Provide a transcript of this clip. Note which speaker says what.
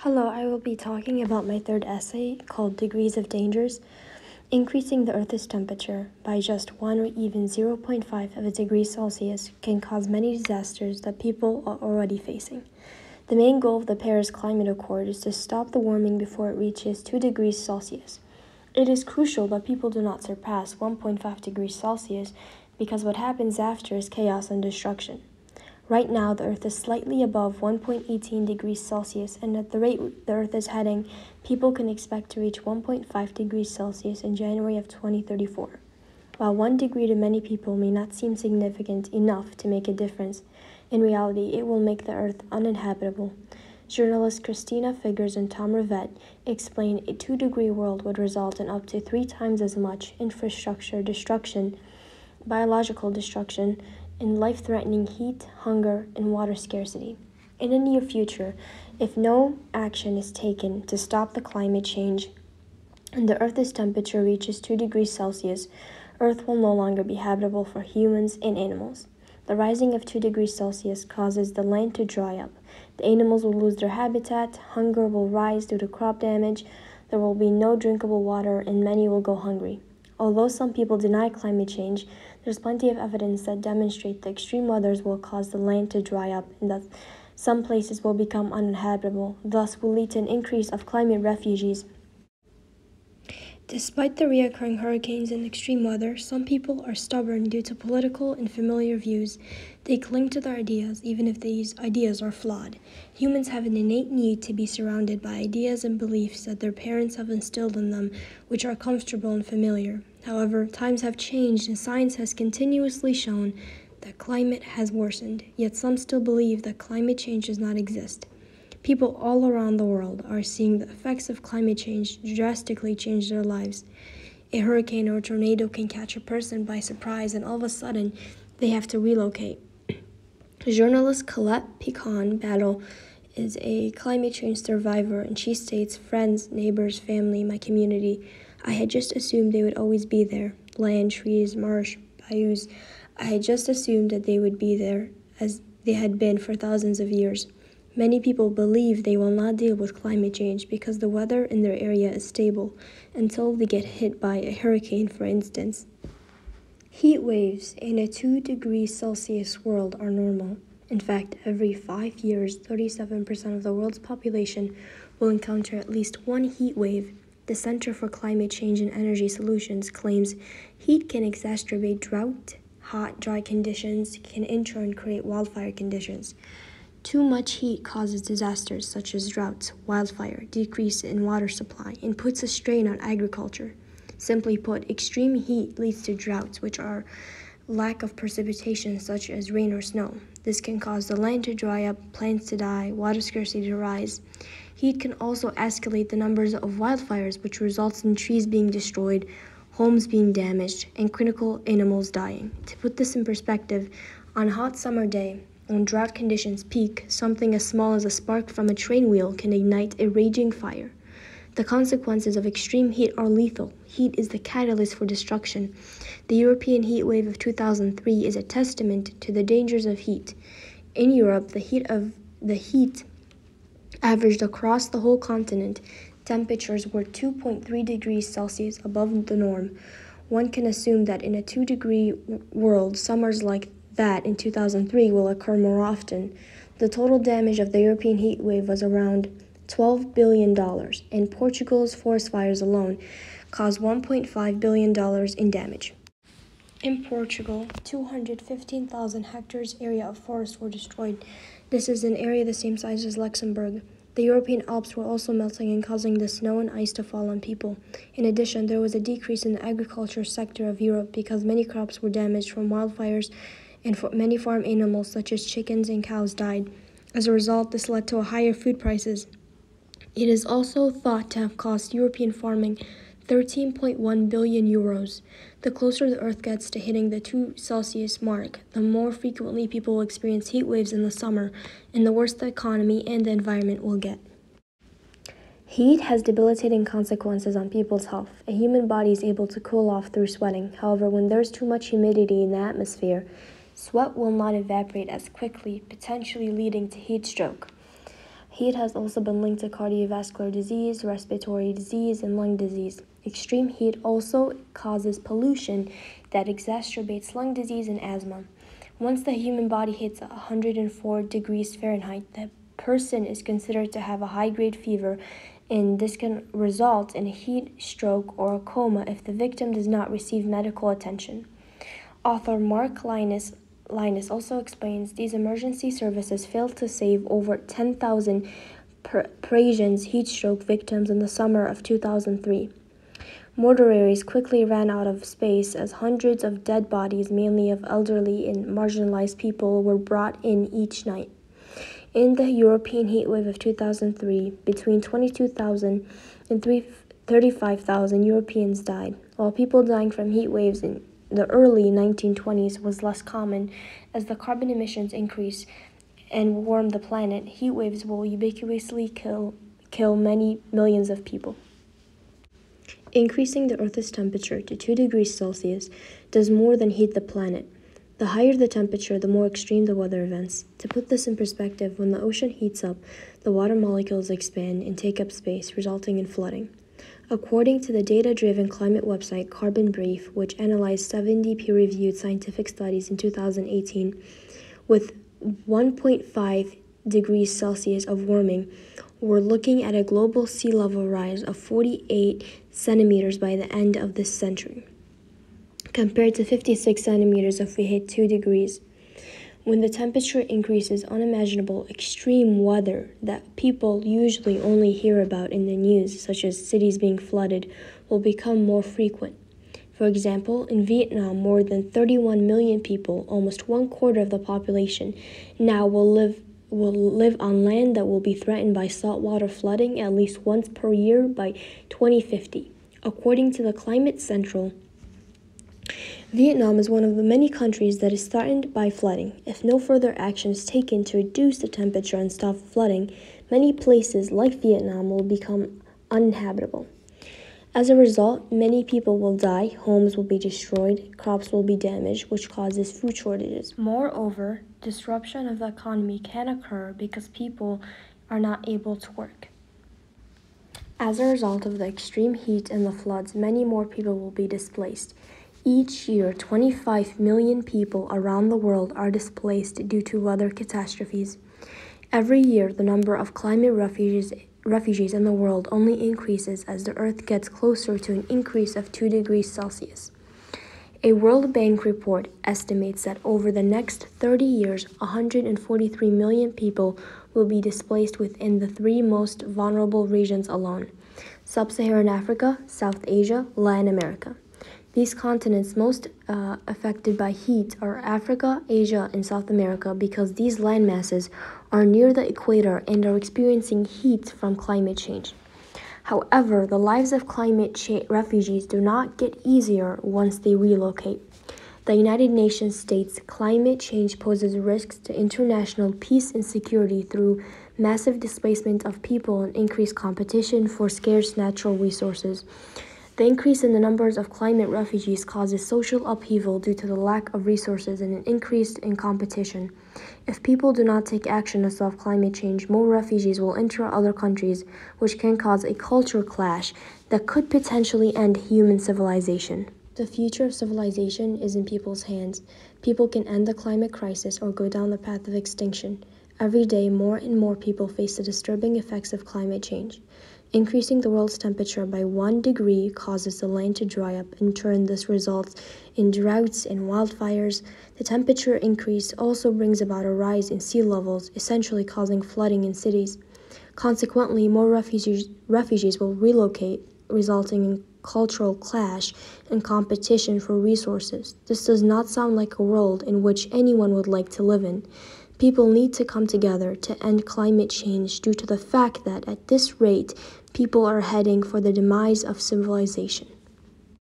Speaker 1: Hello, I will be talking about my third essay called Degrees of Dangers. Increasing the Earth's temperature by just 1 or even 0.5 of a degree Celsius can cause many disasters that people are already facing. The main goal of the Paris Climate Accord is to stop the warming before it reaches 2 degrees Celsius. It is crucial that people do not surpass 1.5 degrees Celsius because what happens after is chaos and destruction. Right now, the Earth is slightly above 1.18 degrees Celsius, and at the rate the Earth is heading, people can expect to reach 1.5 degrees Celsius in January of 2034. While 1 degree to many people may not seem significant enough to make a difference, in reality, it will make the Earth uninhabitable. Journalists Christina Figures and Tom Rivette explain a 2-degree world would result in up to 3 times as much infrastructure destruction, biological destruction, and life-threatening heat, hunger, and water scarcity. In the near future, if no action is taken to stop the climate change and the Earth's temperature reaches 2 degrees Celsius, Earth will no longer be habitable for humans and animals. The rising of 2 degrees Celsius causes the land to dry up. The animals will lose their habitat, hunger will rise due to crop damage, there will be no drinkable water, and many will go hungry. Although some people deny climate change, there's plenty of evidence that demonstrate that extreme weathers will cause the land to dry up and that some places will become uninhabitable, thus will lead to an increase of climate refugees. Despite the recurring hurricanes and extreme weather, some people are stubborn due to political and familiar views. They cling to their ideas even if these ideas are flawed. Humans have an innate need to be surrounded by ideas and beliefs that their parents have instilled in them, which are comfortable and familiar. However, times have changed and science has continuously shown that climate has worsened, yet some still believe that climate change does not exist. People all around the world are seeing the effects of climate change drastically change their lives. A hurricane or a tornado can catch a person by surprise and all of a sudden they have to relocate. Journalist Colette Pecan Battle is a climate change survivor, and she states, "Friends, neighbors, family, my community, I had just assumed they would always be there. Land, trees, marsh, bayous. I had just assumed that they would be there as they had been for thousands of years. Many people believe they will not deal with climate change because the weather in their area is stable until they get hit by a hurricane, for instance. Heat waves in a 2 degrees Celsius world are normal. In fact, every 5 years, 37% of the world's population will encounter at least one heat wave. The Center for Climate Change and Energy Solutions claims heat can exacerbate drought. Hot, dry conditions can in turn create wildfire conditions. Too much heat causes disasters such as droughts, wildfire, decrease in water supply, and puts a strain on agriculture. Simply put, extreme heat leads to droughts, which are lack of precipitation such as rain or snow. This can cause the land to dry up, plants to die, water scarcity to rise. Heat can also escalate the numbers of wildfires, which results in trees being destroyed, homes being damaged, and critical animals dying. To put this in perspective, on a hot summer day, when drought conditions peak, something as small as a spark from a train wheel can ignite a raging fire. The consequences of extreme heat are lethal. Heat is the catalyst for destruction. The European heat wave of 2003 is a testament to the dangers of heat. In Europe, the heat averaged across the whole continent. Temperatures were 2.3 degrees Celsius above the norm. One can assume that in a 2-degree world, summers like that in 2003 will occur more often. The total damage of the European heat wave was around $12 billion, and Portugal's forest fires alone caused $1.5 billion in damage. In Portugal, 215,000 hectares area of forest were destroyed. This is an area the same size as Luxembourg. The European Alps were also melting and causing the snow and ice to fall on people. In addition, there was a decrease in the agriculture sector of Europe because many crops were damaged from wildfires and many farm animals such as chickens and cows died. As a result, this led to higher food prices. It is also thought to have cost European farming 13.1 billion euros. The closer the Earth gets to hitting the 2 Celsius mark, the more frequently people will experience heat waves in the summer, and the worse the economy and the environment will get. Heat has debilitating consequences on people's health. A human body is able to cool off through sweating. However, when there's too much humidity in the atmosphere, sweat will not evaporate as quickly, potentially leading to heat stroke. Heat has also been linked to cardiovascular disease, respiratory disease, and lung disease. Extreme heat also causes pollution that exacerbates lung disease and asthma. Once the human body hits 104 degrees Fahrenheit, the person is considered to have a high-grade fever, and this can result in a heat stroke or a coma if the victim does not receive medical attention. Author Mark Linus also explains these emergency services failed to save over 10,000 Parisians heat stroke victims in the summer of 2003. Mortuaries quickly ran out of space as hundreds of dead bodies, mainly of elderly and marginalized people, were brought in each night. In the European heatwave of 2003, between 22,000 and 35,000 Europeans died. While people dying from heat waves in the early 1920s was less common, as the carbon emissions increase and warm the planet, heat waves will ubiquitously kill many millions of people. Increasing the Earth's temperature to 2 degrees Celsius does more than heat the planet. The higher the temperature, the more extreme the weather events. To put this in perspective, when the ocean heats up, the water molecules expand and take up space, resulting in flooding. According to the data-driven climate website Carbon Brief, which analyzed 70 peer-reviewed scientific studies in 2018, with 1.5 degrees Celsius of warming, we're looking at a global sea level rise of 48 centimeters by the end of this century, compared to 56 centimeters if we hit 2 degrees. When the temperature increases, unimaginable extreme weather that people usually only hear about in the news, such as cities being flooded, will become more frequent. For example, in Vietnam, more than 31 million people, almost 1/4 of the population, now will live on land that will be threatened by saltwater flooding at least once per year by 2050. According to the Climate Central, Vietnam is one of the many countries that is threatened by flooding. If no further action is taken to reduce the temperature and stop flooding, many places like Vietnam will become uninhabitable. As a result, many people will die, homes will be destroyed, crops will be damaged, which causes food shortages. Moreover, disruption of the economy can occur because people are not able to work. As a result of the extreme heat and the floods, many more people will be displaced. Each year, 25 million people around the world are displaced due to weather catastrophes. Every year, the number of climate refugees in the world only increases as the Earth gets closer to an increase of 2 degrees Celsius. A World Bank report estimates that over the next 30 years, 143 million people will be displaced within the 3 most vulnerable regions alone: Sub-Saharan Africa, South Asia, Latin America. These continents most affected by heat are Africa, Asia, and South America because these land masses are near the equator and are experiencing heat from climate change. However, the lives of refugees do not get easier once they relocate. The United Nations states climate change poses risks to international peace and security through massive displacement of people and increased competition for scarce natural resources. The increase in the numbers of climate refugees causes social upheaval due to the lack of resources and an increase in competition. If people do not take action to solve climate change, more refugees will enter other countries, which can cause a culture clash that could potentially end human civilization. The future of civilization is in people's hands. People can end the climate crisis or go down the path of extinction. Every day, more and more people face the disturbing effects of climate change. Increasing the world's temperature by 1 degree causes the land to dry up. In turn, this results in droughts and wildfires. The temperature increase also brings about a rise in sea levels, essentially causing flooding in cities. Consequently, more refugees will relocate, resulting in cultural clash and competition for resources. This does not sound like a world in which anyone would like to live in. People need to come together to end climate change due to the fact that at this rate, people are heading for the demise of civilization.